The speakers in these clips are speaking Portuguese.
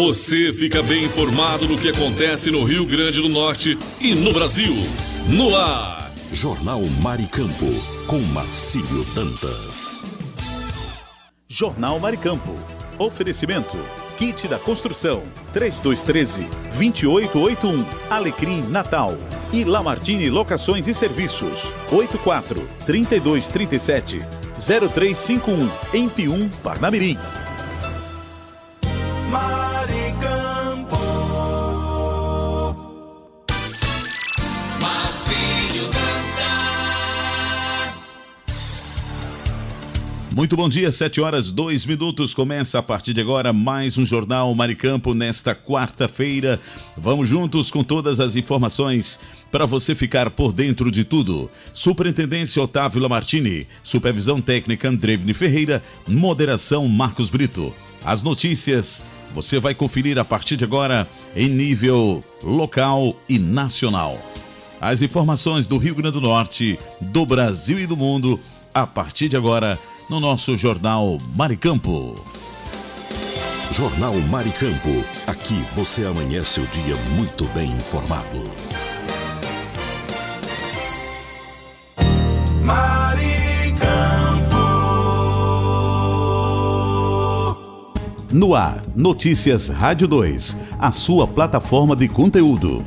Você fica bem informado do que acontece no Rio Grande do Norte e no Brasil. No ar, Jornal Maricampo, com Marcílio Dantas. Jornal Maricampo. Oferecimento. Kit da Construção. 3213-2881. Alecrim Natal. E Lamartine Locações e Serviços. 84-3237-0351. Em Pium, Parnamirim. Maricampo. Marcílio Dantas. Muito bom dia, 7h02. Começa a partir de agora mais um Jornal Maricampo nesta quarta-feira. Vamos juntos com todas as informações para você ficar por dentro de tudo. Superintendência Otávio Lamartine, Supervisão Técnica Andrevne Ferreira, Moderação Marcos Brito. As notícias você vai conferir a partir de agora em nível local e nacional. As informações do Rio Grande do Norte, do Brasil e do mundo, a partir de agora no nosso Jornal Maricampo. Jornal Maricampo. Aqui você amanhece o dia muito bem informado. No ar, Notícias Rádio 2, a sua plataforma de conteúdo.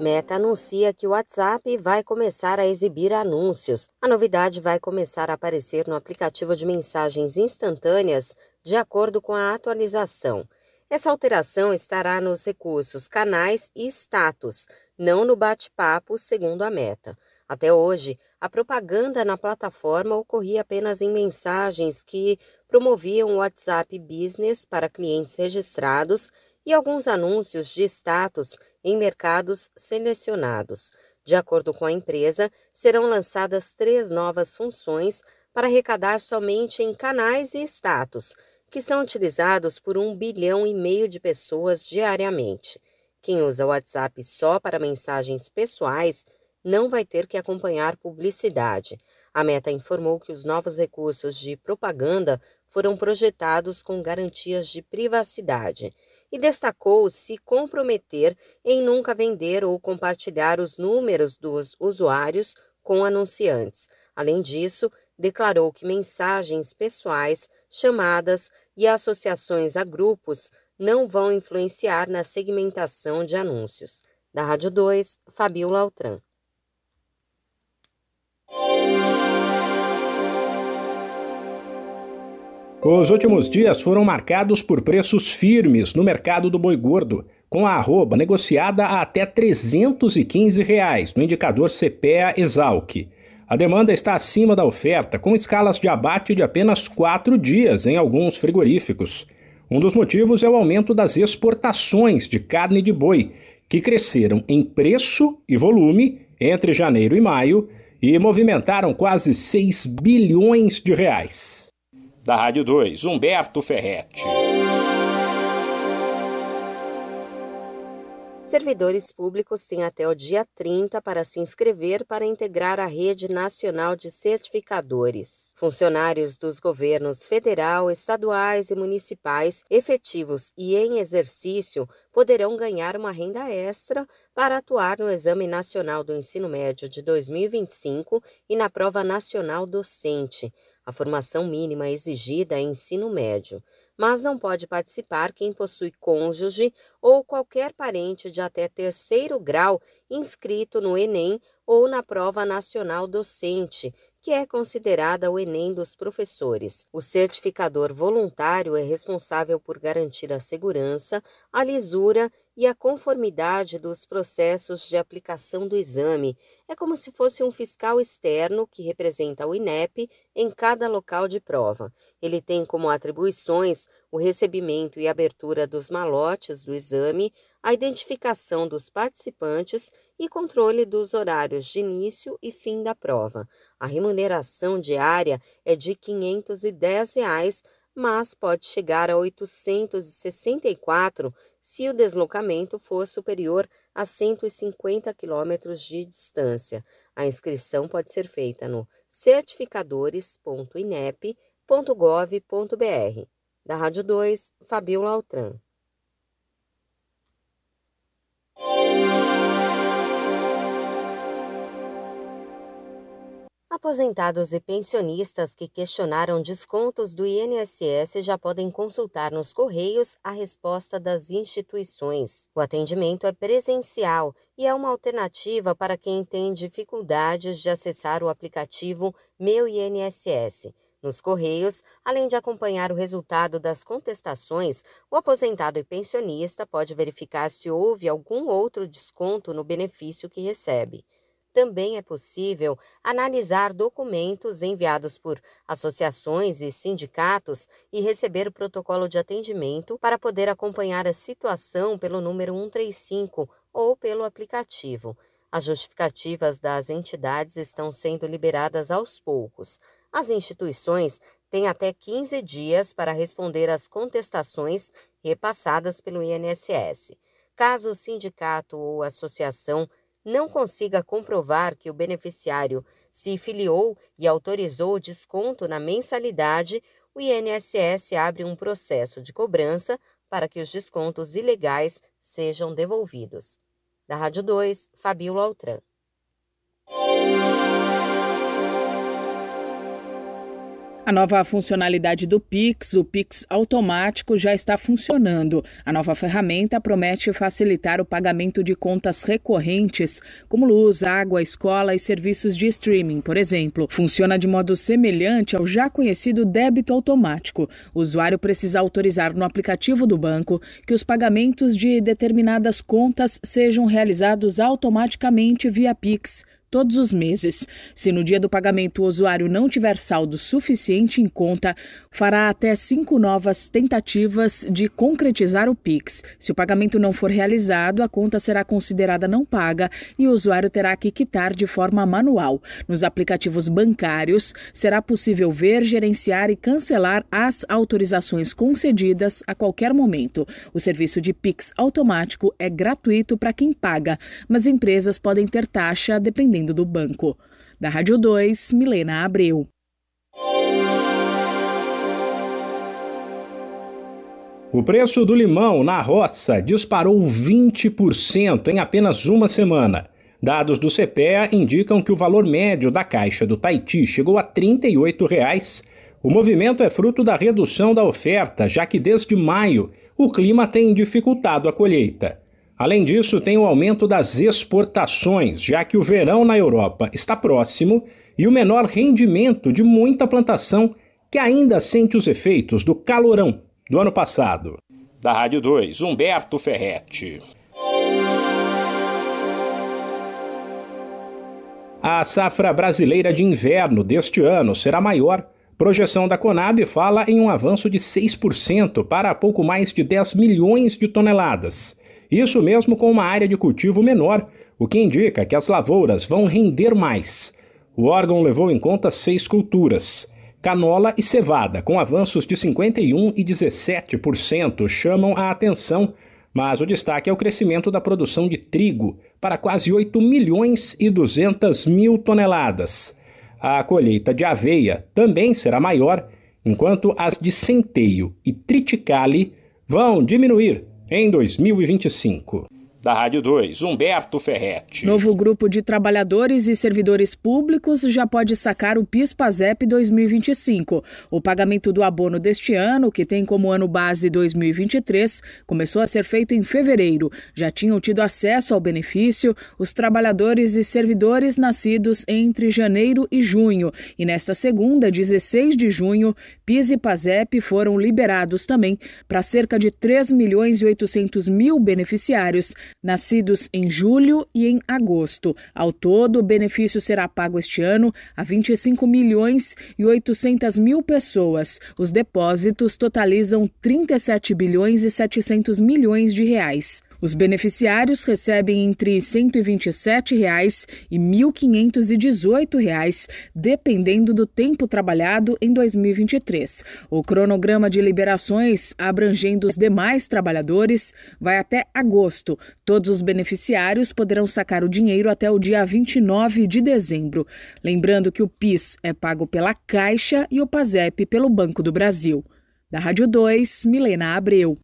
Meta anuncia que o WhatsApp vai começar a exibir anúncios. A novidade vai começar a aparecer no aplicativo de mensagens instantâneas, de acordo com a atualização. Essa alteração estará nos recursos canais e status, não no bate-papo, segundo a Meta. Até hoje, a propaganda na plataforma ocorria apenas em mensagens que promoviam o WhatsApp Business para clientes registrados e alguns anúncios de status em mercados selecionados. De acordo com a empresa, serão lançadas 3 novas funções para arrecadar somente em canais e status, que são utilizados por 1,5 bilhão de pessoas diariamente. Quem usa o WhatsApp só para mensagens pessoais não vai ter que acompanhar publicidade. A Meta informou que os novos recursos de propaganda foram projetados com garantias de privacidade e destacou se comprometer em nunca vender ou compartilhar os números dos usuários com anunciantes. Além disso, declarou que mensagens pessoais, chamadas e associações a grupos não vão influenciar na segmentação de anúncios. Da Rádio 2, Fabiola Altran. Os últimos dias foram marcados por preços firmes no mercado do boi gordo, com a arroba negociada a até R$ 315 no indicador CPEA-Exalc. A demanda está acima da oferta, com escalas de abate de apenas 4 dias em alguns frigoríficos. Um dos motivos é o aumento das exportações de carne de boi, que cresceram em preço e volume entre janeiro e maio e movimentaram quase R$ 6 bilhões. Da Rádio 2, Humberto Ferretti. Servidores públicos têm até o dia 30 para se inscrever para integrar a Rede Nacional de Certificadores. Funcionários dos governos federal, estaduais e municipais efetivos e em exercício poderão ganhar uma renda extra para atuar no Exame Nacional do Ensino Médio de 2025 e na Prova Nacional Docente. A formação mínima exigida é ensino médio, mas não pode participar quem possui cônjuge ou qualquer parente de até 3º grau inscrito no Enem ou na Prova Nacional Docente, que é considerada o Enem dos professores. O certificador voluntário é responsável por garantir a segurança, a lisura e a conformidade dos processos de aplicação do exame. É como se fosse um fiscal externo que representa o INEP em cada local de prova. Ele tem como atribuições o recebimento e abertura dos malotes do exame, a identificação dos participantes e controle dos horários de início e fim da prova. A remuneração diária é de R$ 510 mas pode chegar a 864 se o deslocamento for superior a 150 quilômetros de distância. A inscrição pode ser feita no certificadores.inep.gov.br. Da Rádio 2, Fabiola Altran. Aposentados e pensionistas que questionaram descontos do INSS já podem consultar nos Correios a resposta das instituições. O atendimento é presencial e é uma alternativa para quem tem dificuldades de acessar o aplicativo Meu INSS. Nos Correios, além de acompanhar o resultado das contestações, o aposentado e pensionista pode verificar se houve algum outro desconto no benefício que recebe. Também é possível analisar documentos enviados por associações e sindicatos e receber o protocolo de atendimento para poder acompanhar a situação pelo número 135 ou pelo aplicativo. As justificativas das entidades estão sendo liberadas aos poucos. As instituições têm até 15 dias para responder às contestações repassadas pelo INSS. Caso o sindicato ou associação não consiga comprovar que o beneficiário se filiou e autorizou o desconto na mensalidade, o INSS abre um processo de cobrança para que os descontos ilegais sejam devolvidos. Da Rádio 2, Fabiola Altran. A nova funcionalidade do Pix, o Pix automático, já está funcionando. A nova ferramenta promete facilitar o pagamento de contas recorrentes, como luz, água, escola e serviços de streaming, por exemplo. Funciona de modo semelhante ao já conhecido débito automático. O usuário precisa autorizar no aplicativo do banco que os pagamentos de determinadas contas sejam realizados automaticamente via Pix todos os meses. Se no dia do pagamento o usuário não tiver saldo suficiente em conta, fará até 5 novas tentativas de concretizar o Pix. Se o pagamento não for realizado, a conta será considerada não paga e o usuário terá que quitar de forma manual. Nos aplicativos bancários, será possível ver, gerenciar e cancelar as autorizações concedidas a qualquer momento. O serviço de Pix automático é gratuito para quem paga, mas empresas podem ter taxa dependendo do banco. Da Rádio 2, Milena Abreu. O preço do limão na roça disparou 20% em apenas uma semana. Dados do CPEA indicam que o valor médio da caixa do Tahiti chegou a R$ 38,00. O movimento é fruto da redução da oferta, já que desde maio o clima tem dificultado a colheita. Além disso, tem o aumento das exportações, já que o verão na Europa está próximo e o menor rendimento de muita plantação que ainda sente os efeitos do calorão do ano passado. Da Rádio 2, Humberto Ferretti. A safra brasileira de inverno deste ano será maior. Projeção da Conab fala em um avanço de 6% para pouco mais de 10 milhões de toneladas. Isso mesmo com uma área de cultivo menor, o que indica que as lavouras vão render mais. O órgão levou em conta 6 culturas. Canola e cevada, com avanços de 51% e 17%, chamam a atenção, mas o destaque é o crescimento da produção de trigo, para quase 8 milhões e 200 mil toneladas. A colheita de aveia também será maior, enquanto as de centeio e triticale vão diminuir em 2025. Da Rádio 2, Humberto Ferretti. Novo grupo de trabalhadores e servidores públicos já pode sacar o PIS/PASEP 2025. O pagamento do abono deste ano, que tem como ano base 2023, começou a ser feito em fevereiro. Já tinham tido acesso ao benefício os trabalhadores e servidores nascidos entre janeiro e junho. E nesta segunda, 16 de junho, PIS e PASEP foram liberados também para cerca de 3.800.000 beneficiários nascidos em julho e em agosto. Ao todo, o benefício será pago este ano a 25.800.000 pessoas. Os depósitos totalizam 37 bilhões e 700 milhões de reais. Os beneficiários recebem entre R$ 127,00 e R$ 1.518,00, dependendo do tempo trabalhado em 2023. O cronograma de liberações, abrangendo os demais trabalhadores, vai até agosto. Todos os beneficiários poderão sacar o dinheiro até o dia 29 de dezembro. Lembrando que o PIS é pago pela Caixa e o PASEP pelo Banco do Brasil. Da Rádio 2, Milena Abreu.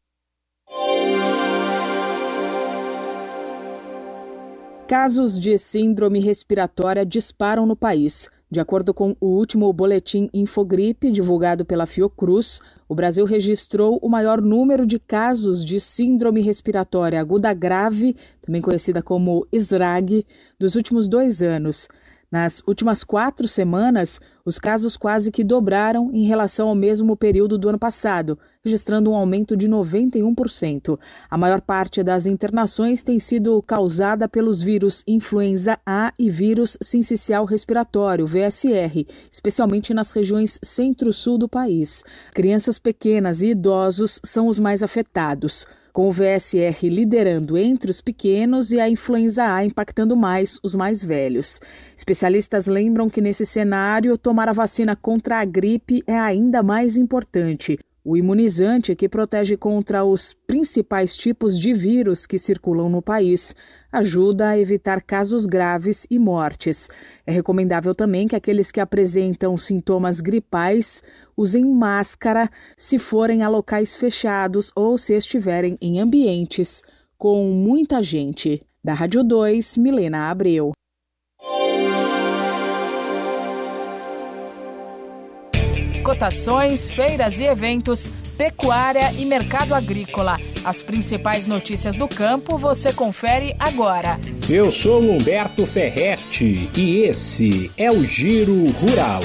Casos de síndrome respiratória disparam no país. De acordo com o último boletim Infogripe, divulgado pela Fiocruz, o Brasil registrou o maior número de casos de síndrome respiratória aguda grave, também conhecida como SRAG, dos últimos 2 anos. Nas últimas 4 semanas, os casos quase que dobraram em relação ao mesmo período do ano passado, registrando um aumento de 91%. A maior parte das internações tem sido causada pelos vírus influenza A e vírus sincicial respiratório, VSR, especialmente nas regiões centro-sul do país. Crianças pequenas e idosos são os mais afetados, com o VSR liderando entre os pequenos e a influenza A impactando mais os mais velhos. Especialistas lembram que nesse cenário, tomar a vacina contra a gripe é ainda mais importante. O imunizante, que protege contra os principais tipos de vírus que circulam no país, ajuda a evitar casos graves e mortes. É recomendável também que aqueles que apresentam sintomas gripais usem máscara se forem a locais fechados ou se estiverem em ambientes com muita gente. Da Rádio 2, Milena Abreu. Cotações, feiras e eventos, pecuária e mercado agrícola. As principais notícias do campo você confere agora. Eu sou Humberto Ferretti e esse é o Giro Rural.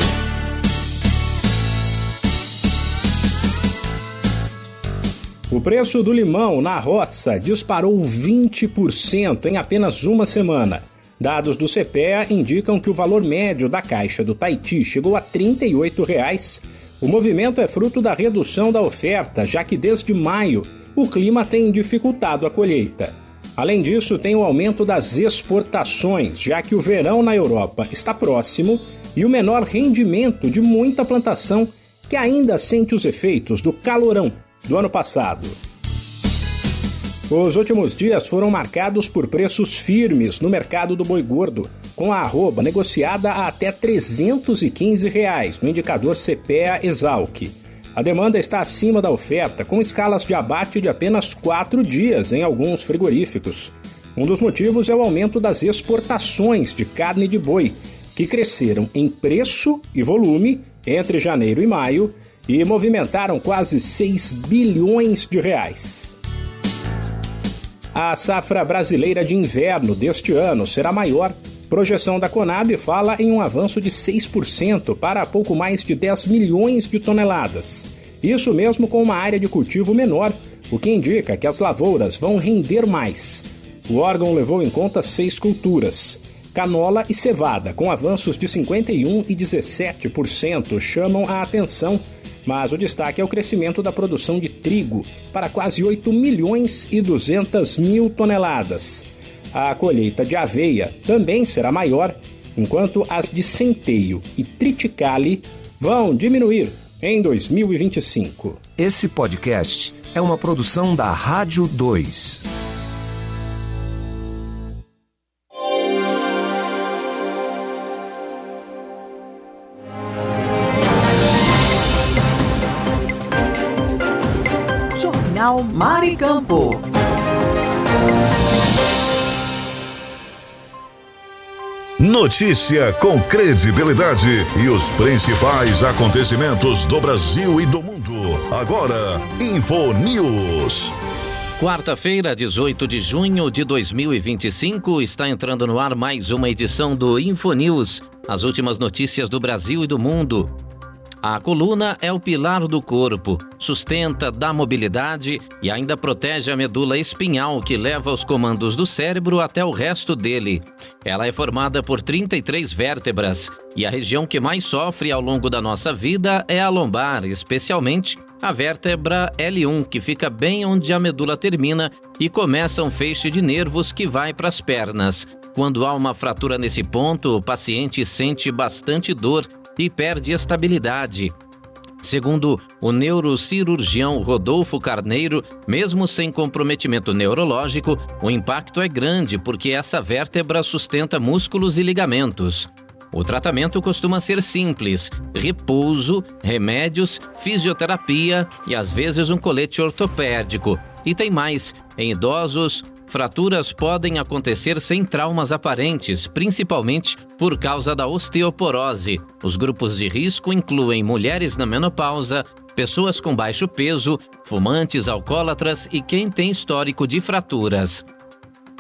O preço do limão na roça disparou 20% em apenas uma semana. Dados do CPEA indicam que o valor médio da caixa do Tahiti chegou a R$ 38,00. O movimento é fruto da redução da oferta, já que desde maio o clima tem dificultado a colheita. Além disso, tem o aumento das exportações, já que o verão na Europa está próximo e o menor rendimento de muita plantação que ainda sente os efeitos do calorão do ano passado. Os últimos dias foram marcados por preços firmes no mercado do boi gordo, com a arroba negociada a até R$ 315,00 no indicador CPEA-Esalq. A demanda está acima da oferta, com escalas de abate de apenas 4 dias em alguns frigoríficos. Um dos motivos é o aumento das exportações de carne de boi, que cresceram em preço e volume entre janeiro e maio e movimentaram quase R$ 6 bilhões. A safra brasileira de inverno deste ano será maior. Projeção da Conab fala em um avanço de 6% para pouco mais de 10 milhões de toneladas. Isso mesmo com uma área de cultivo menor, o que indica que as lavouras vão render mais. O órgão levou em conta 6 culturas. Canola e cevada, com avanços de 51% e 17%, chamam a atenção. Mas o destaque é o crescimento da produção de trigo, para quase 8 milhões e 200 mil toneladas. A colheita de aveia também será maior, enquanto as de centeio e triticale vão diminuir em 2025. Esse podcast é uma produção da Rádio 2. Mar e Campo. Notícia com credibilidade e os principais acontecimentos do Brasil e do mundo. Agora, InfoNews. Quarta-feira, 18 de junho de 2025, está entrando no ar mais uma edição do InfoNews. As últimas notícias do Brasil e do mundo. A coluna é o pilar do corpo, sustenta, dá mobilidade e ainda protege a medula espinhal que leva os comandos do cérebro até o resto dele. Ela é formada por 33 vértebras e a região que mais sofre ao longo da nossa vida é a lombar, especialmente a vértebra L1, que fica bem onde a medula termina e começa um feixe de nervos que vai para as pernas. Quando há uma fratura nesse ponto, o paciente sente bastante dor e perde estabilidade. Segundo o neurocirurgião Rodolfo Carneiro, mesmo sem comprometimento neurológico, o impacto é grande porque essa vértebra sustenta músculos e ligamentos. O tratamento costuma ser simples: repouso, remédios, fisioterapia e às vezes um colete ortopédico. E tem mais: em idosos, fraturas podem acontecer sem traumas aparentes, principalmente por causa da osteoporose. Os grupos de risco incluem mulheres na menopausa, pessoas com baixo peso, fumantes, alcoólatras e quem tem histórico de fraturas.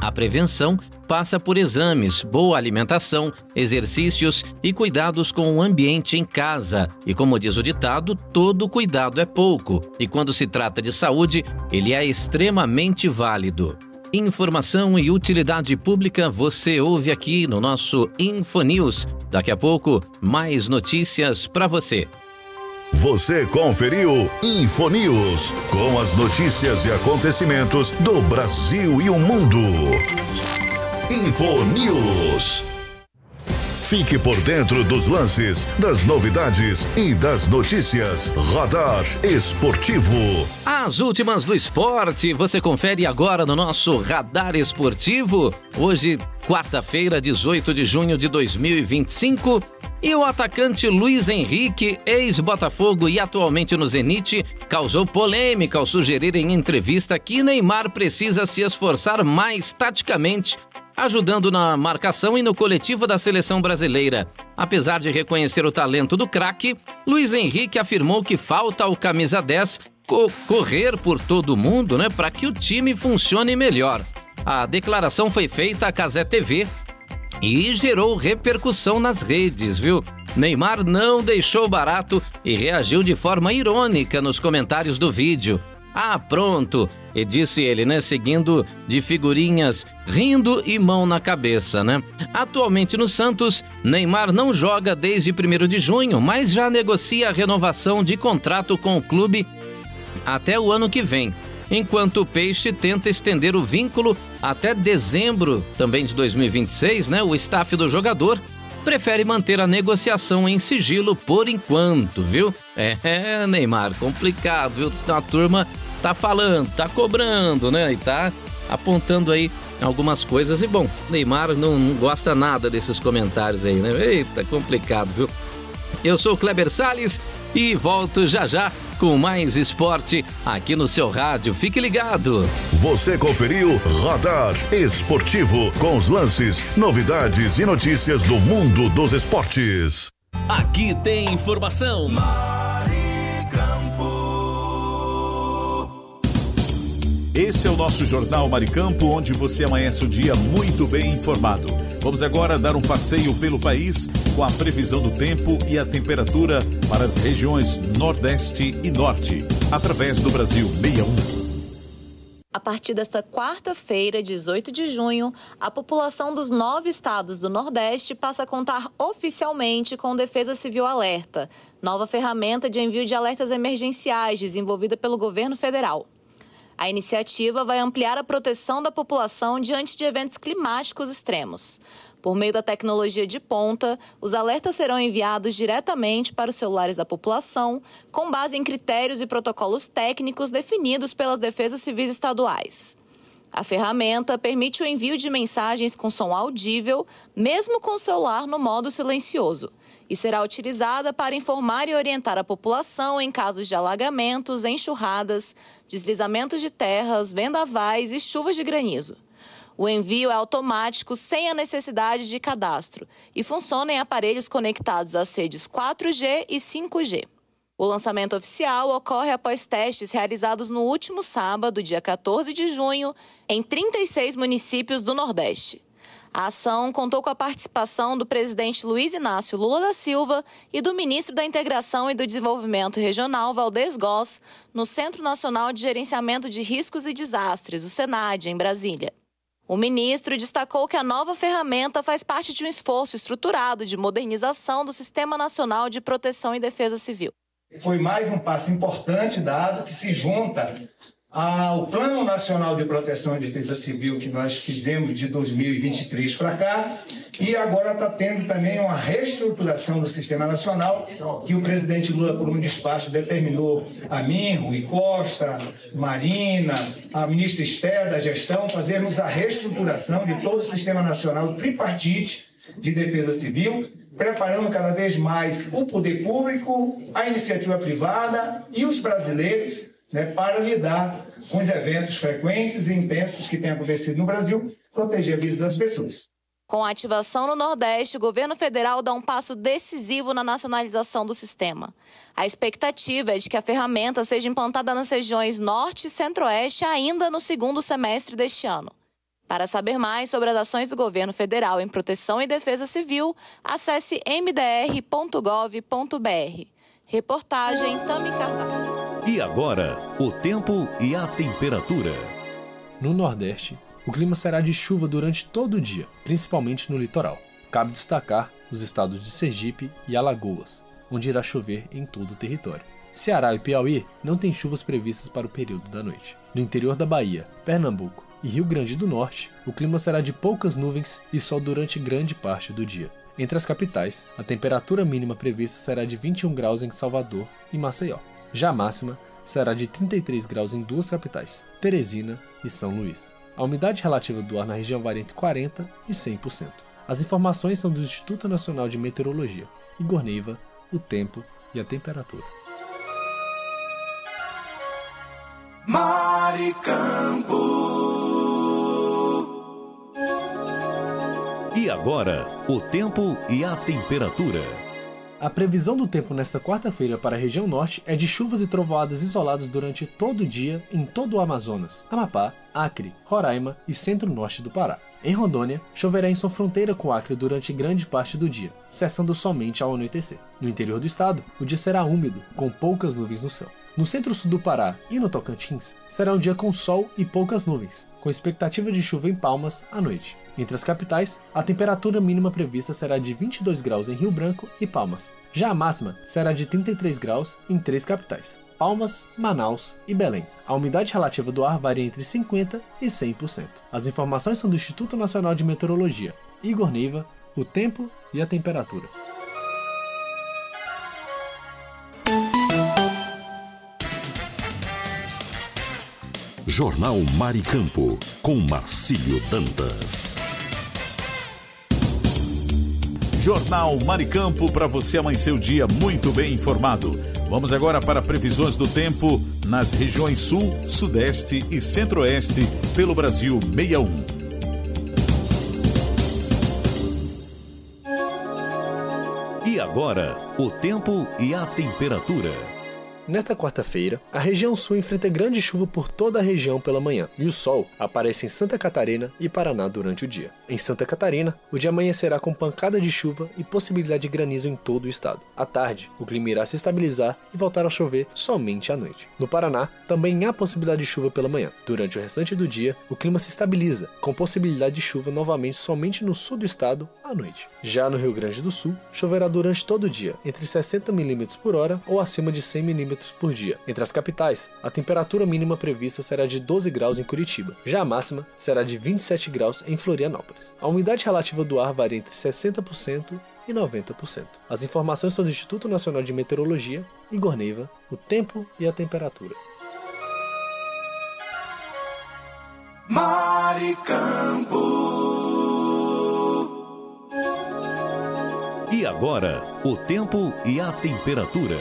A prevenção passa por exames, boa alimentação, exercícios e cuidados com o ambiente em casa. E como diz o ditado, todo cuidado é pouco. E quando se trata de saúde, ele é extremamente válido. Informação e utilidade pública você ouve aqui no nosso InfoNews. Daqui a pouco, mais notícias para você. Você conferiu InfoNews, com as notícias e acontecimentos do Brasil e o mundo. InfoNews. Fique por dentro dos lances, das novidades e das notícias. Radar Esportivo. As últimas do esporte você confere agora no nosso Radar Esportivo. Hoje, quarta-feira, 18 de junho de 2025. E o atacante Luiz Henrique, ex-Botafogo e atualmente no Zenit, causou polêmica ao sugerir em entrevista que Neymar precisa se esforçar mais taticamente, ajudando na marcação e no coletivo da seleção brasileira. Apesar de reconhecer o talento do craque, Luiz Henrique afirmou que falta ao camisa 10 correr por todo mundo, para que o time funcione melhor. A declaração foi feita à Cazé TV e gerou repercussão nas redes, viu? Neymar não deixou barato e reagiu de forma irônica nos comentários do vídeo. Ah, pronto, e disse ele, seguindo de figurinhas, rindo e mão na cabeça, Atualmente no Santos, Neymar não joga desde 1º de junho, mas já negocia a renovação de contrato com o clube até o ano que vem, enquanto o Peixe tenta estender o vínculo até dezembro também de 2026, O staff do jogador prefere manter a negociação em sigilo por enquanto, viu? Neymar, complicado, viu? A turma tá falando, tá cobrando, E tá apontando aí algumas coisas. E bom, Neymar não gosta nada desses comentários aí, Eita, complicado, viu? Eu sou o Kleber Salles e volto já com mais esporte aqui no seu rádio. Fique ligado. Você conferiu Radar Esportivo, com os lances, novidades e notícias do mundo dos esportes. Aqui tem informação. Esse é o nosso Jornal Maricampo, onde você amanhece o dia muito bem informado. Vamos agora dar um passeio pelo país com a previsão do tempo e a temperatura para as regiões Nordeste e Norte, através do Brasil 61. A partir desta quarta-feira, 18 de junho, a população dos 9 estados do Nordeste passa a contar oficialmente com o Defesa Civil Alerta, nova ferramenta de envio de alertas emergenciais desenvolvida pelo governo federal. A iniciativa vai ampliar a proteção da população diante de eventos climáticos extremos. Por meio da tecnologia de ponta, os alertas serão enviados diretamente para os celulares da população, com base em critérios e protocolos técnicos definidos pelas defesas civis estaduais. A ferramenta permite o envio de mensagens com som audível, mesmo com o celular no modo silencioso, e será utilizada para informar e orientar a população em casos de alagamentos, enxurradas, deslizamentos de terras, vendavais e chuvas de granizo. O envio é automático, sem a necessidade de cadastro, e funciona em aparelhos conectados às redes 4G e 5G. O lançamento oficial ocorre após testes realizados no último sábado, dia 14 de junho, em 36 municípios do Nordeste. A ação contou com a participação do presidente Luiz Inácio Lula da Silva e do ministro da Integração e do Desenvolvimento Regional, Valdez Góes, no Centro Nacional de Gerenciamento de Riscos e Desastres, o SENAD, em Brasília. O ministro destacou que a nova ferramenta faz parte de um esforço estruturado de modernização do Sistema Nacional de Proteção e Defesa Civil. Foi mais um passo importante dado que se junta ao Plano Nacional de Proteção e Defesa Civil que nós fizemos de 2023 para cá, e agora está tendo também uma reestruturação do Sistema Nacional, que o presidente Lula, por um despacho, determinou a mim, Rui Costa, Marina, a ministra Esther da Gestão, fazermos a reestruturação de todo o Sistema Nacional tripartite de Defesa Civil, preparando cada vez mais o poder público, a iniciativa privada e os brasileiros, para lidar com os eventos frequentes e intensos que têm acontecido no Brasil, proteger a vida das pessoas. Com a ativação no Nordeste, o governo federal dá um passo decisivo na nacionalização do sistema. A expectativa é de que a ferramenta seja implantada nas regiões Norte e Centro-Oeste ainda no segundo semestre deste ano. Para saber mais sobre as ações do governo federal em proteção e defesa civil, acesse mdr.gov.br. Reportagem Tami Carvalho. E agora, o tempo e a temperatura. No Nordeste, o clima será de chuva durante todo o dia, principalmente no litoral. Cabe destacar os estados de Sergipe e Alagoas, onde irá chover em todo o território. Ceará e Piauí não têm chuvas previstas para o período da noite. No interior da Bahia, Pernambuco e Rio Grande do Norte, o clima será de poucas nuvens e sol durante grande parte do dia. Entre as capitais, a temperatura mínima prevista será de 21 graus em Salvador e Maceió. Já a máxima será de 33 graus em duas capitais, Teresina e São Luís. A umidade relativa do ar na região varia entre 40% e 100%. As informações são do Instituto Nacional de Meteorologia. Igor Neiva, o tempo e a temperatura. Maricampo. E agora, o tempo e a temperatura. A previsão do tempo nesta quarta-feira para a região norte é de chuvas e trovoadas isoladas durante todo o dia em todo o Amazonas, Amapá, Acre, Roraima e centro-norte do Pará. Em Rondônia, choverá em sua fronteira com o Acre durante grande parte do dia, cessando somente ao anoitecer. No interior do estado, o dia será úmido, com poucas nuvens no céu. No centro-sul do Pará e no Tocantins, será um dia com sol e poucas nuvens, com expectativa de chuva em Palmas à noite. Entre as capitais, a temperatura mínima prevista será de 22 graus em Rio Branco e Palmas. Já a máxima será de 33 graus em três capitais, Palmas, Manaus e Belém. A umidade relativa do ar varia entre 50% e 100%. As informações são do Instituto Nacional de Meteorologia. Igor Neiva, o tempo e a temperatura. Jornal Maricampo, com Marcílio Dantas. Jornal Maricampo, para você amanhecer o dia muito bem informado. Vamos agora para previsões do tempo nas regiões Sul, Sudeste e Centro-Oeste pelo Brasil 61. E agora, o tempo e a temperatura. Nesta quarta-feira, a região sul enfrenta grande chuva por toda a região pela manhã, e o sol aparece em Santa Catarina e Paraná durante o dia. Em Santa Catarina, o dia amanhecerá com pancada de chuva e possibilidade de granizo em todo o estado. À tarde, o clima irá se estabilizar e voltar a chover somente à noite. No Paraná, também há possibilidade de chuva pela manhã. Durante o restante do dia, o clima se estabiliza, com possibilidade de chuva novamente somente no sul do estado à noite. Já no Rio Grande do Sul, choverá durante todo o dia, entre 60 mm por hora ou acima de 100 mm por dia. Entre as capitais, a temperatura mínima prevista será de 12 graus em Curitiba. Já a máxima será de 27 graus em Florianópolis. A umidade relativa do ar varia entre 60% e 90%. As informações são do Instituto Nacional de Meteorologia, Igor Neiva, o tempo e a temperatura. Maricampo. E agora, o tempo e a temperatura.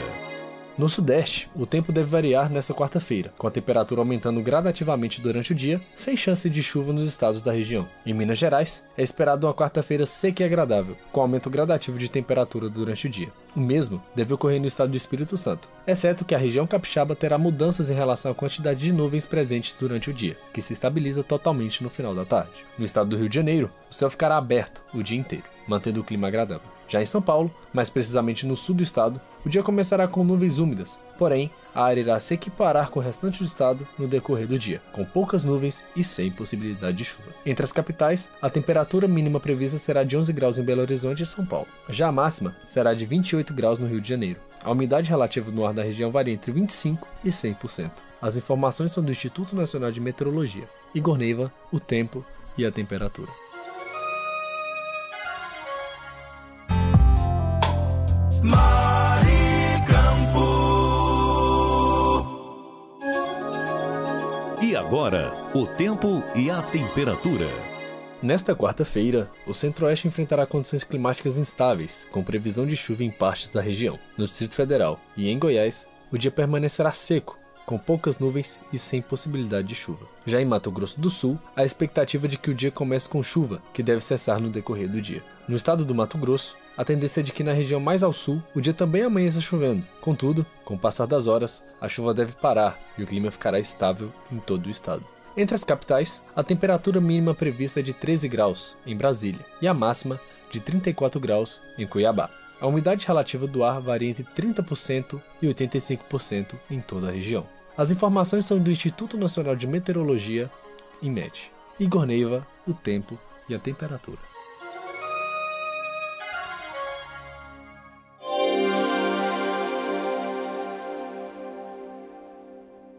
No sudeste, o tempo deve variar nesta quarta-feira, com a temperatura aumentando gradativamente durante o dia, sem chance de chuva nos estados da região. Em Minas Gerais, é esperado uma quarta-feira seca e agradável, com aumento gradativo de temperatura durante o dia. O mesmo deve ocorrer no estado do Espírito Santo, exceto que a região capixaba terá mudanças em relação à quantidade de nuvens presentes durante o dia, que se estabiliza totalmente no final da tarde. No estado do Rio de Janeiro, o céu ficará aberto o dia inteiro, mantendo o clima agradável. Já em São Paulo, mais precisamente no sul do estado, o dia começará com nuvens úmidas, porém, a área irá se equiparar com o restante do estado no decorrer do dia, com poucas nuvens e sem possibilidade de chuva. Entre as capitais, a temperatura mínima prevista será de 11 graus em Belo Horizonte e São Paulo. Já a máxima será de 28 graus no Rio de Janeiro. A umidade relativa no ar da região varia entre 25% e 100%. As informações são do Instituto Nacional de Meteorologia. Igor Neiva, o tempo e a temperatura. E agora, o tempo e a temperatura. Nesta quarta-feira, o Centro-Oeste enfrentará condições climáticas instáveis, com previsão de chuva em partes da região. No Distrito Federal e em Goiás, o dia permanecerá seco, com poucas nuvens e sem possibilidade de chuva. Já em Mato Grosso do Sul, há a expectativa de que o dia comece com chuva, que deve cessar no decorrer do dia. No estado do Mato Grosso, a tendência é de que na região mais ao sul, o dia também amanheça chovendo. Contudo, com o passar das horas, a chuva deve parar e o clima ficará estável em todo o estado. Entre as capitais, a temperatura mínima prevista é de 13 graus em Brasília e a máxima de 34 graus em Cuiabá. A umidade relativa do ar varia entre 30% e 85% em toda a região. As informações são do Instituto Nacional de Meteorologia, INMET. Igor Neiva, o tempo e a temperatura.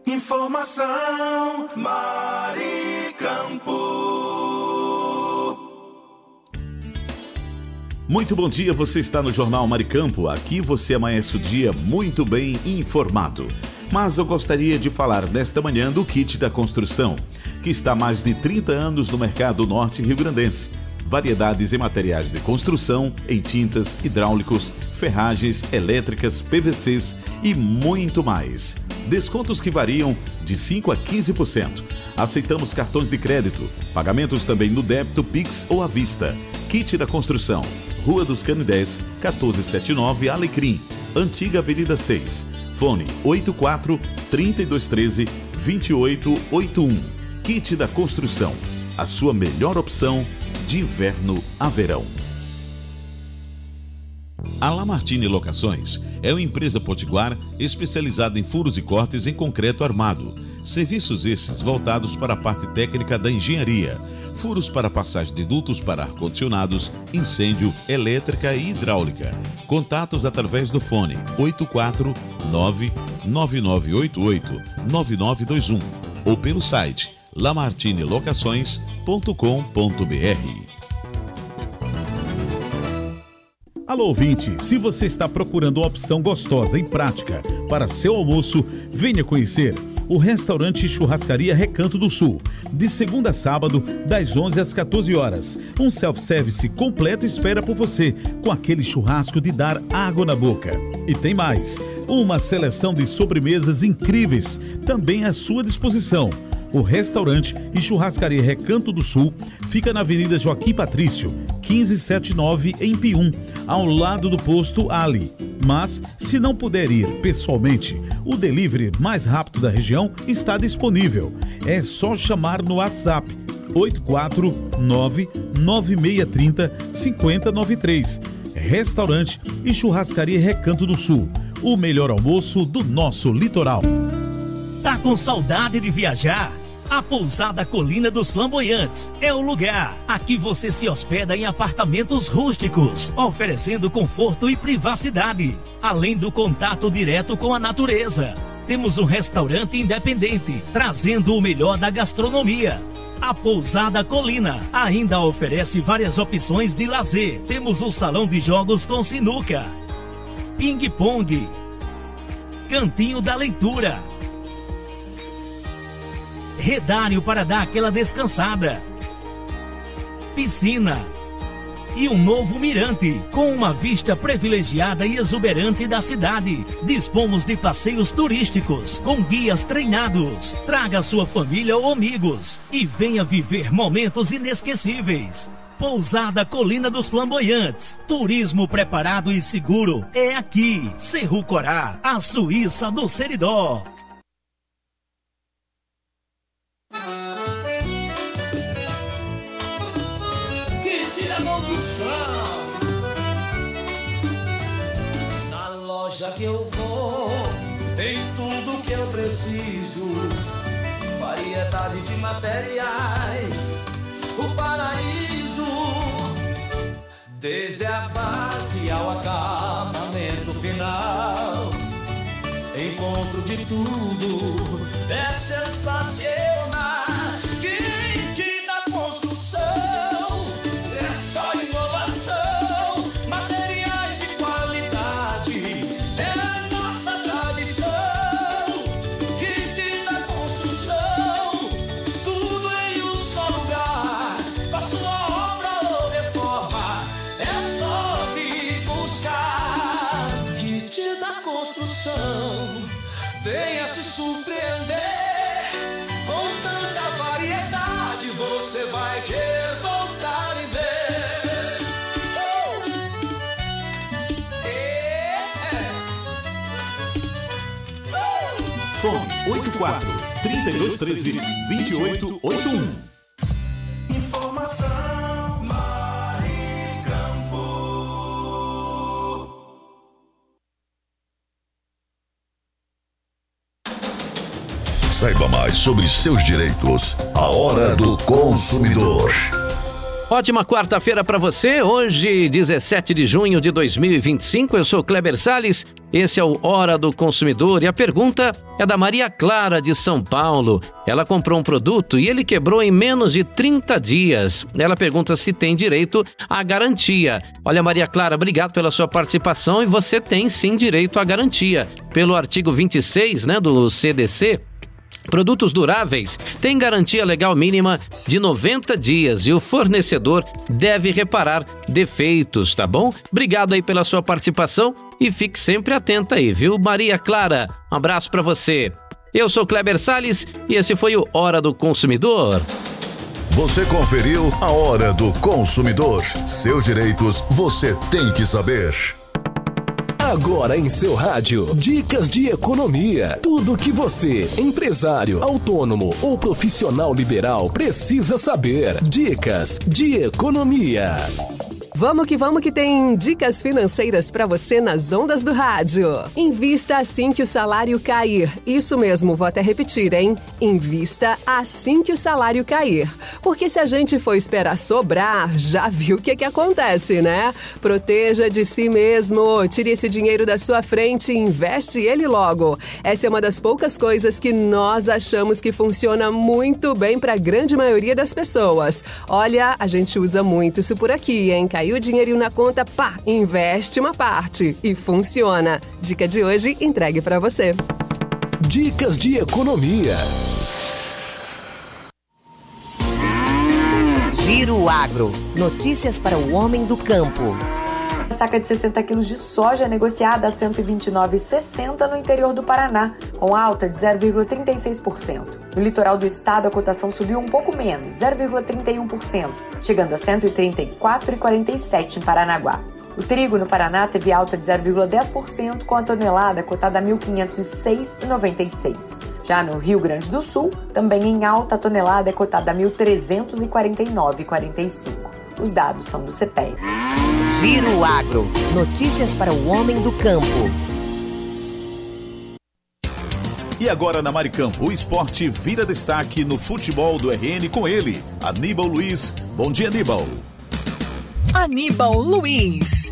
Informação Maricampo. Muito bom dia, você está no Jornal Maricampo. Aqui você amanhece o dia muito bem informado. Mas eu gostaria de falar nesta manhã do Kit da Construção, que está há mais de 30 anos no mercado norte rio-grandense. Variedades em materiais de construção, em tintas, hidráulicos, ferragens, elétricas, PVCs e muito mais. Descontos que variam de 5% a 15%. Aceitamos cartões de crédito, pagamentos também no débito, Pix ou à vista. Kit da Construção, Rua dos Canidés, 1479 Alecrim, Antiga Avenida 6. Fone 84-3213-2881. Kit da Construção, a sua melhor opção de inverno a verão. A Lamartine Locações é uma empresa potiguar especializada em furos e cortes em concreto armado. Serviços esses voltados para a parte técnica da engenharia. Furos para passagem de dutos para ar-condicionados, incêndio, elétrica e hidráulica. Contatos através do fone 849-9988-9921 ou pelo site lamartinelocações.com.br. Alô, ouvinte, se você está procurando uma opção gostosa e prática para seu almoço, venha conhecer o restaurante Churrascaria Recanto do Sul, de segunda a sábado, das 11 às 14 horas. Um self-service completo espera por você, com aquele churrasco de dar água na boca. E tem mais, uma seleção de sobremesas incríveis também à sua disposição. O restaurante e churrascaria Recanto do Sul fica na Avenida Joaquim Patrício, 1579, em Pium, ao lado do posto Ali. Mas, se não puder ir pessoalmente, o delivery mais rápido da região está disponível. É só chamar no WhatsApp 849-9630-5093. Restaurante e churrascaria Recanto do Sul, o melhor almoço do nosso litoral. Tá com saudade de viajar? A Pousada Colina dos Flamboyantes é o lugar. Aqui você se hospeda em apartamentos rústicos, oferecendo conforto e privacidade, além do contato direto com a natureza. Temos um restaurante independente, trazendo o melhor da gastronomia. A Pousada Colina ainda oferece várias opções de lazer. Temos um salão de jogos com sinuca, ping-pong, cantinho da leitura, redário para dar aquela descansada, piscina e um novo mirante, com uma vista privilegiada e exuberante da cidade. Dispomos de passeios turísticos, com guias treinados. Traga sua família ou amigos e venha viver momentos inesquecíveis. Pousada Colina dos Flamboyantes. Turismo preparado e seguro é aqui. Cerro Corá, a Suíça do Seridó. Na loja que eu vou, tem tudo que eu preciso. Variedade de materiais, o paraíso. Desde a base ao acabamento final, encontro de tudo, é sensacional. Quem te dá construção, é só inovação. Materiais de qualidade, é a nossa tradição. Quem te dá construção, tudo em um só lugar. Com a sua obra ou reforma, é só vir buscar. Que te dá construção, venha se surpreender. Com tanta variedade, você vai querer voltar e ver. Fone 84 3213 2881. Informação Maricampo. Saiba mais sobre seus direitos. A Hora do Consumidor. Ótima quarta-feira para você, hoje 17 de junho de 2025, eu sou Kleber Salles, esse é o Hora do Consumidor e a pergunta é da Maria Clara de São Paulo. Ela comprou um produto e ele quebrou em menos de 30 dias. Ela pergunta se tem direito à garantia. Olha, Maria Clara, obrigado pela sua participação e você tem sim direito à garantia. Pelo artigo 26, do CDC, produtos duráveis têm garantia legal mínima de 90 dias e o fornecedor deve reparar defeitos, tá bom? Obrigado aí pela sua participação e fique sempre atenta aí, viu, Maria Clara? Um abraço pra você. Eu sou Kleber Salles e esse foi o Hora do Consumidor. Você conferiu a Hora do Consumidor. Seus direitos você tem que saber. Agora em seu rádio, dicas de economia. Tudo que você, empresário, autônomo ou profissional liberal, precisa saber. Dicas de economia. Vamos que tem dicas financeiras para você nas ondas do rádio. Invista assim que o salário cair. Isso mesmo, vou até repetir, hein? Invista assim que o salário cair. Porque se a gente for esperar sobrar, já viu o que acontece, né? Proteja de si mesmo. Tire esse dinheiro da sua frente e investe ele logo. Essa é uma das poucas coisas que nós achamos que funciona muito bem para a grande maioria das pessoas. Olha, a gente usa muito isso por aqui, hein? Caiu o dinheirinho na conta, pá, investe uma parte e funciona. Dica de hoje, entregue para você. Dicas de economia. Giro Agro. Notícias para o homem do campo. A saca de 60 quilos de soja negociada a R$ 129,60 no interior do Paraná, com alta de 0,36%. No litoral do estado, a cotação subiu um pouco menos, 0,31%, chegando a R$ 134,47 em Paranaguá. O trigo no Paraná teve alta de 0,10%, com a tonelada cotada a R$ 1.506,96. Já no Rio Grande do Sul, também em alta, a tonelada é cotada a R$ 1.349,45. Os dados são do CPEA. Giro Agro. Notícias para o homem do campo. E agora na Maricampo, o esporte vira destaque no futebol do RN com ele, Aníbal Luiz. Bom dia, Aníbal. Aníbal Luiz.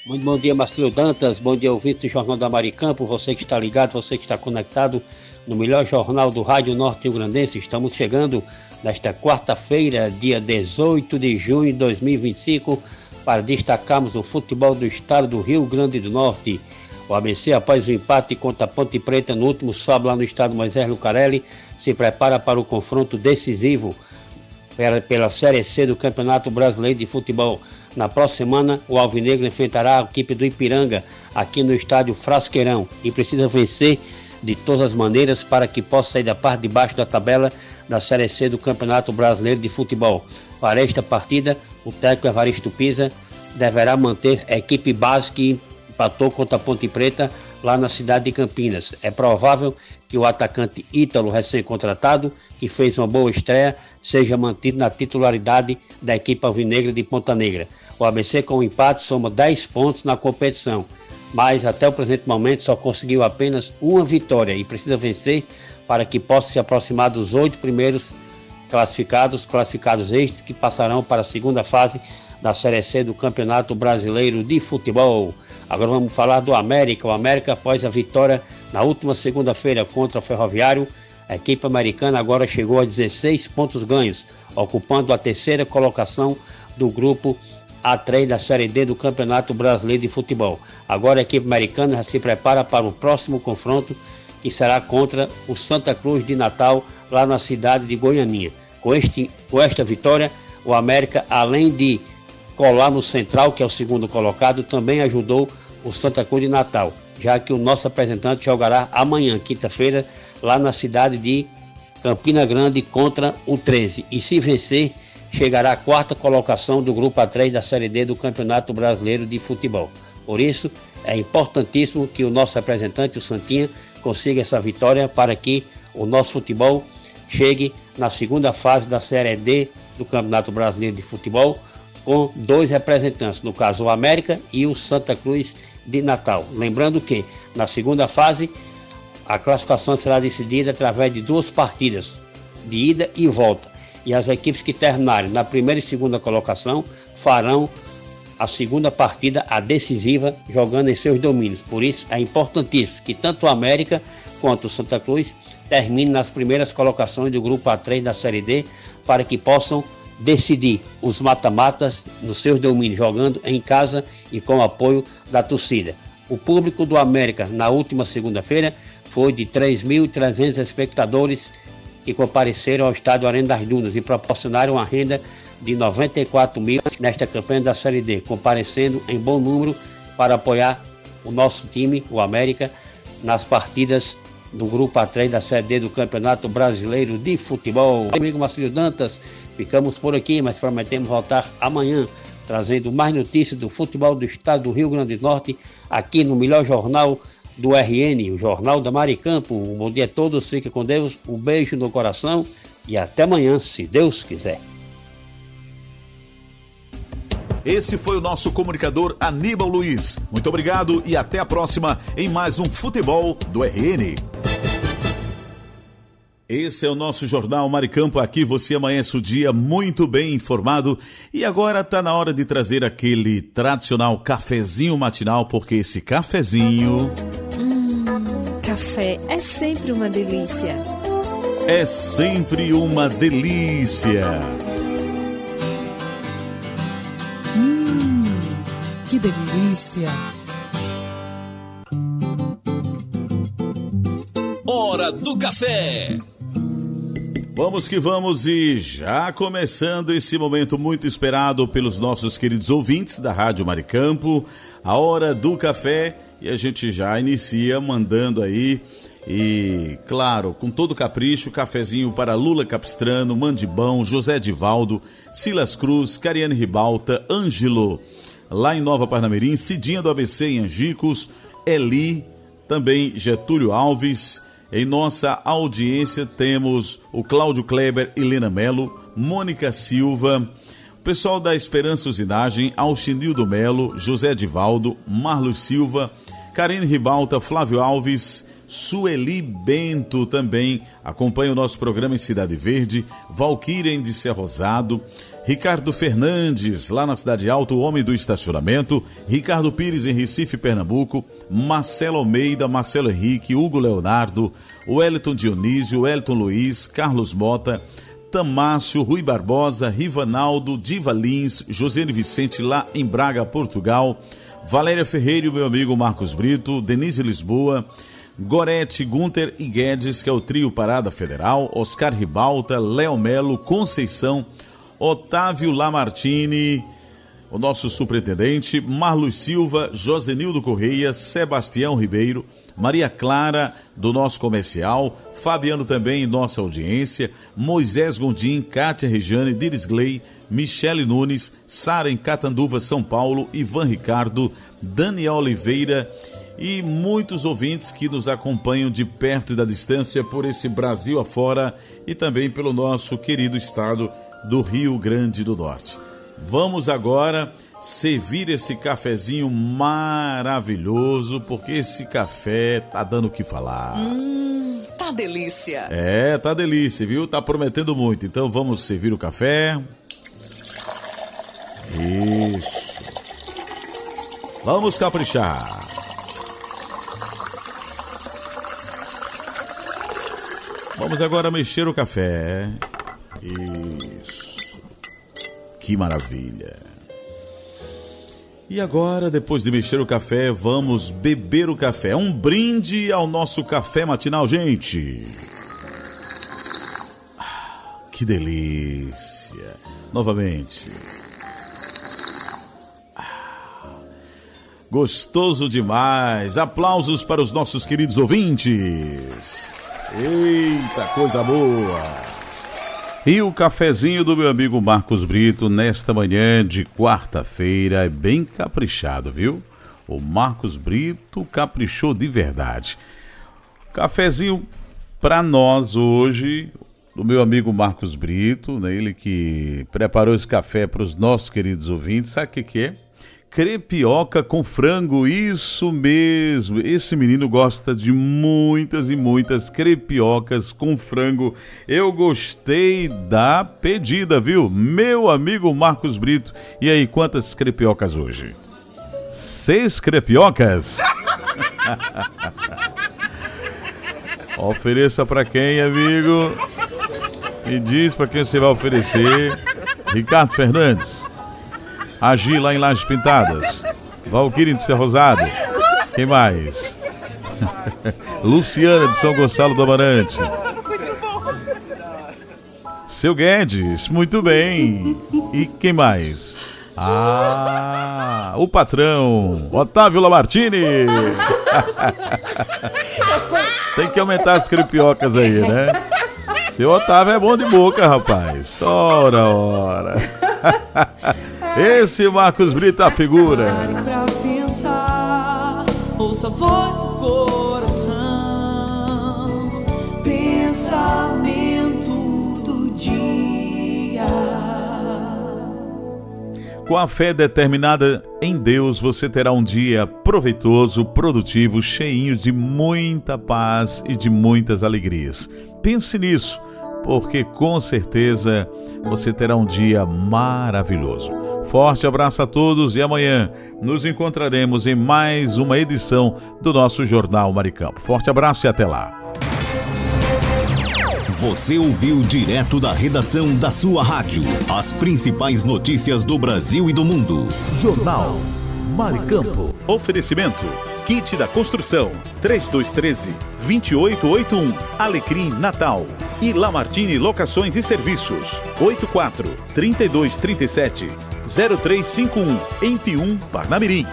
Muito bom dia, Marcelo Dantas. Bom dia, ouvinte do Jornal da Maricampo. Você que está ligado, você que está conectado no melhor jornal do Rádio Norte Rio Grandense. Estamos chegando nesta quarta-feira, dia 18 de junho de 2025, para destacarmos o futebol do estado do Rio Grande do Norte. O ABC, após o empate contra a Ponte Preta no último sábado lá no estado Moisés Lucarelli, se prepara para o confronto decisivo pela Série C do Campeonato Brasileiro de Futebol. Na próxima semana, o Alvinegro enfrentará a equipe do Ipiranga, aqui no estádio Frasqueirão, e precisa vencer de todas as maneiras para que possa sair da parte de baixo da tabela da Série C do Campeonato Brasileiro de Futebol. Para esta partida, o técnico Evaristo Pisa deverá manter a equipe base que empatou contra a Ponte Preta lá na cidade de Campinas. É provável que o atacante Ítalo, recém-contratado, que fez uma boa estreia, seja mantido na titularidade da equipe alvinegra de Ponta Negra. O ABC, com o empate, soma 10 pontos na competição, mas até o presente momento só conseguiu apenas uma vitória e precisa vencer para que possa se aproximar dos 8 primeiros classificados estes que passarão para a segunda fase da Série C do Campeonato Brasileiro de Futebol. Agora vamos falar do América. O América, após a vitória na última segunda-feira contra o Ferroviário, a equipe americana agora chegou a 16 pontos ganhos, ocupando a terceira colocação do grupo A3 da Série D do Campeonato Brasileiro de Futebol. Agora a equipe americana já se prepara para o próximo confronto, que será contra o Santa Cruz de Natal, lá na cidade de Goianinha. Com esta vitória, o América, além de colar no Central, que é o segundo colocado, também ajudou o Santa Cruz de Natal, já que o nosso representante jogará amanhã, quinta-feira, lá na cidade de Campina Grande contra o 13. E se vencer, chegará à quarta colocação do grupo A3 da Série D do Campeonato Brasileiro de Futebol. Por isso, é importantíssimo que o nosso representante, o Santinha, consiga essa vitória para que o nosso futebol chegue na segunda fase da Série D do Campeonato Brasileiro de Futebol, com 2 representantes, no caso o América e o Santa Cruz de Natal. Lembrando que na segunda fase a classificação será decidida através de 2 partidas, de ida e volta, e as equipes que terminarem na primeira e segunda colocação farão a segunda partida, a decisiva, jogando em seus domínios. Por isso é importantíssimo que tanto o América quanto o Santa Cruz terminem nas primeiras colocações do grupo A3 da Série D, para que possam decidir os mata-matas nos seus domínios, jogando em casa e com o apoio da torcida. O público do América na última segunda-feira foi de 3.300 espectadores que compareceram ao estádio Arena das Dunas e proporcionaram uma renda de 94 mil nesta campanha da Série D, comparecendo em bom número para apoiar o nosso time, o América, nas partidas do Grupo A3 da Série D do Campeonato Brasileiro de Futebol. Amigo Marcelo Dantas, ficamos por aqui, mas prometemos voltar amanhã, trazendo mais notícias do futebol do estado do Rio Grande do Norte, aqui no melhor jornal do RN, o Jornal da Maricampo. Um bom dia a todos, fique com Deus, um beijo no coração e até amanhã, se Deus quiser. Esse foi o nosso comunicador Aníbal Luiz. Muito obrigado e até a próxima em mais um Futebol do RN. Esse é o nosso Jornal Maricampo. Aqui você amanhece o dia muito bem informado. E agora tá na hora de trazer aquele tradicional cafezinho matinal, porque esse cafezinho... Café é sempre uma delícia. É sempre uma delícia. Que delícia. Hora do café. Vamos que vamos, e já começando esse momento muito esperado pelos nossos queridos ouvintes da Rádio Maricampo, a Hora do Café, e a gente já inicia mandando aí, e claro, com todo capricho, cafezinho para Lula Capistrano, Mandibão, José Divaldo, Silas Cruz, Cariane Ribalta, Ângelo, lá em Nova Parnamirim, Cidinha do ABC em Angicos, Eli, também Getúlio Alves. Em nossa audiência temos o Cláudio Kleber, Helena Melo, Mônica Silva, o pessoal da Esperança Usinagem, Alchinildo Melo, José Divaldo, Marlos Silva, Karine Ribalta, Flávio Alves, Sueli Bento também acompanha o nosso programa em Cidade Verde, Valquíria de Ser Rosado, Ricardo Fernandes, lá na Cidade Alta, o homem do estacionamento, Ricardo Pires em Recife, Pernambuco, Marcelo Almeida, Marcelo Henrique, Hugo Leonardo, Wellington Dionísio, Wellington Luiz, Carlos Mota, Tamácio, Rui Barbosa, Rivanaldo, Diva Lins, Josiane Vicente lá em Braga, Portugal, Valéria Ferreira e o meu amigo Marcos Brito, Denise Lisboa, Gorete, Gunter e Guedes, que é o trio Parada Federal, Oscar Ribalta, Léo Melo, Conceição, Otávio Lamartine, o nosso superintendente, Marlos Silva, Josenildo Correia, Sebastião Ribeiro, Maria Clara, do nosso comercial, Fabiano também, nossa audiência, Moisés Gondim, Kátia Rejane, Diris Gley, Michele Nunes, Sara em Catanduva, São Paulo, Ivan Ricardo, Daniel Oliveira e muitos ouvintes que nos acompanham de perto e da distância por esse Brasil afora e também pelo nosso querido estado do Rio Grande do Norte. Vamos agora servir esse cafezinho maravilhoso, porque esse café tá dando o que falar. Tá delícia. É, tá delícia, viu? Tá prometendo muito. Então vamos servir o café. Isso. Vamos caprichar. Vamos agora mexer o café. Isso. Que maravilha. E agora, depois de mexer o café, vamos beber o café. Um brinde ao nosso café matinal, gente. Que delícia. Novamente. Gostoso demais. Aplausos para os nossos queridos ouvintes. Eita, coisa boa. E o cafezinho do meu amigo Marcos Brito nesta manhã de quarta-feira é bem caprichado, viu? O Marcos Brito caprichou de verdade. Cafezinho para nós hoje, do meu amigo Marcos Brito, né? Ele que preparou esse café para os nossos queridos ouvintes. Sabe o que é? Crepioca com frango, isso mesmo. Esse menino gosta de muitas e muitas crepiocas com frango. Eu gostei da pedida, viu? Meu amigo Marcos Brito. E aí, quantas crepiocas hoje? 6 crepiocas? Ofereça para quem, amigo? Me diz para quem você vai oferecer. Ricardo Fernandes. Agi lá em Lajes Pintadas. Valquíria de Ser Rosado. Quem mais? Luciana de São Gonçalo do Amarante. Seu Guedes, muito bem. E quem mais? Ah, o patrão Otávio Lamartine. Tem que aumentar as crepiocas aí, né? Seu Otávio é bom de boca, rapaz. Ora. Esse Marcos Brito a figura. Pra pensar, ouça a voz do coração, pensamento do dia. Com a fé determinada em Deus, você terá um dia proveitoso, produtivo, cheio de muita paz e de muitas alegrias. Pense nisso, porque com certeza você terá um dia maravilhoso. Forte abraço a todos e amanhã nos encontraremos em mais uma edição do nosso Jornal Maricampo. Forte abraço e até lá. Você ouviu direto da redação da sua rádio as principais notícias do Brasil e do mundo. Jornal Maricampo. Oferecimento. Kit da Construção. 3213-2881. Alecrim Natal. E Lamartine Locações e Serviços. 84-3237-0351. Em Pium, Parnamirim.